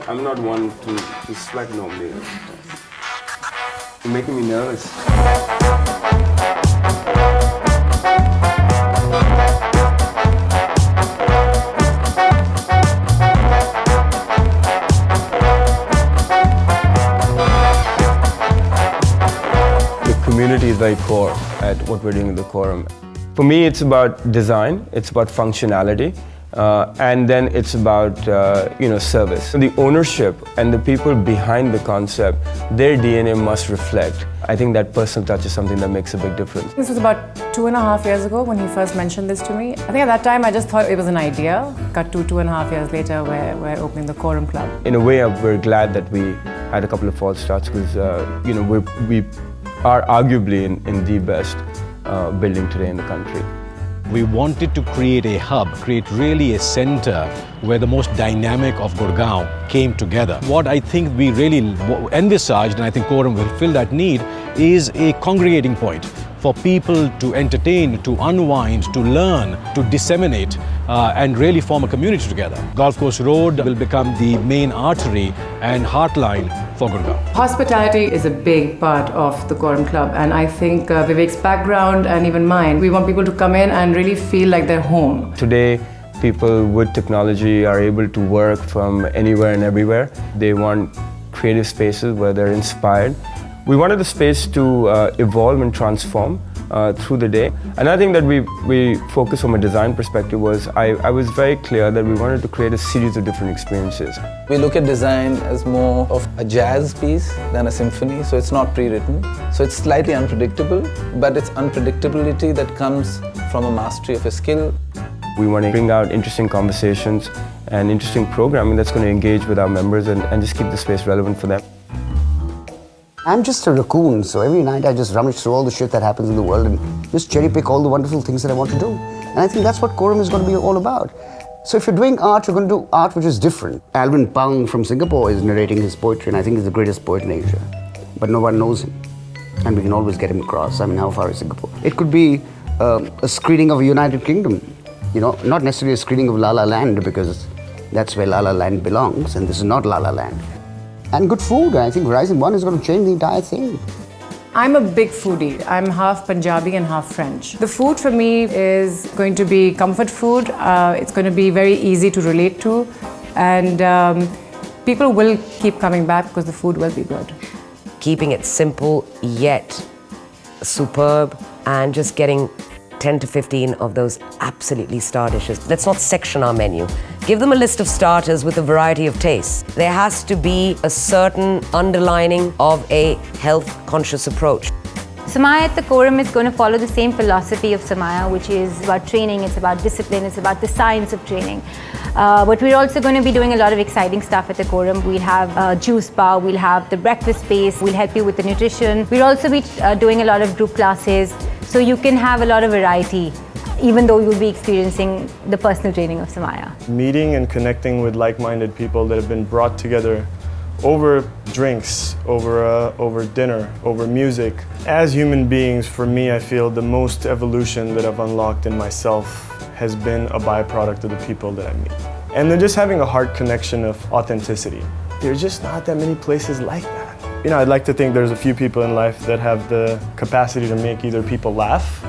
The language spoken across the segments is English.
I'm not one to sweat normally. You're making me nervous. The community is very core at what we're doing in the Quorum. For me, it's about design, it's about functionality, and then it's about service. The ownership and the people behind the concept, their DNA must reflect. I think that personal touch is something that makes a big difference. This was about 2.5 years ago when he first mentioned this to me. I think at that time I just thought it was an idea. Cut to 2.5 years later, we're opening the Quorum Club. In a way, we're glad that we had a couple of false starts because we are arguably in the best building today in the country. We wanted to create a hub, create really a center where the most dynamic of Gurgaon came together. What I think we really envisaged, and I think Quorum will fill that need, is a congregating point for people to entertain, to unwind, to learn, to disseminate, and really form a community together. Golf Course Road will become the main artery and heartline for Gurgaon. Hospitality is a big part of the Quorum Club, and I think Vivek's background and even mine, we want people to come in and really feel like they're home. Today, people with technology are able to work from anywhere and everywhere. They want creative spaces where they're inspired. We wanted the space to evolve and transform through the day. Another thing that we focused from a design perspective was I was very clear that we wanted to create a series of different experiences. We look at design as more of a jazz piece than a symphony, so it's not pre-written. So it's slightly unpredictable, but it's unpredictability that comes from a mastery of a skill. We want to bring out interesting conversations and interesting programming that's going to engage with our members and just keep the space relevant for them. I'm just a raccoon, so every night I just rummage through all the shit that happens in the world and just cherry pick all the wonderful things that I want to do. And I think that's what Quorum is going to be all about. So if you're doing art, you're going to do art which is different. Alvin Pang from Singapore is narrating his poetry, and I think he's the greatest poet in Asia. But no one knows him, and we can always get him across. I mean, how far is Singapore? It could be a screening of a United Kingdom, not necessarily a screening of La La Land, because that's where La La Land belongs, and this is not La La Land. And good food. I think Horizon 1 is going to change the entire thing. I'm a big foodie. I'm half Punjabi and half French. The food for me is going to be comfort food. It's going to be very easy to relate to. And people will keep coming back because the food will be good. Keeping it simple yet superb, and just getting 10 to 15 of those absolutely star dishes. Let's not section our menu. Give them a list of starters with a variety of tastes. There has to be a certain underlining of a health-conscious approach. Samaya at the Quorum is going to follow the same philosophy of Samaya, which is about training, it's about discipline, it's about the science of training. But we're also going to be doing a lot of exciting stuff at the Quorum. We'll have a juice bar, we'll have the breakfast space, we'll help you with the nutrition. We'll also be doing a lot of group classes, so you can have a lot of variety, even though you'll be experiencing the personal training of Samaya. Meeting and connecting with like-minded people that have been brought together over drinks, over dinner, over music. As human beings, for me, I feel the most evolution that I've unlocked in myself has been a byproduct of the people that I meet. And then just having a heart connection of authenticity. There's just not that many places like that. I'd like to think there's a few people in life that have the capacity to make either people laugh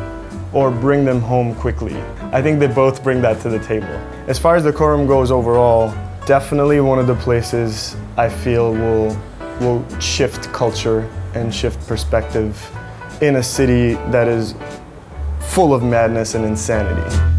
or bring them home quickly. I think they both bring that to the table. As far as the Quorum goes overall, definitely one of the places I feel will shift culture and shift perspective in a city that is full of madness and insanity.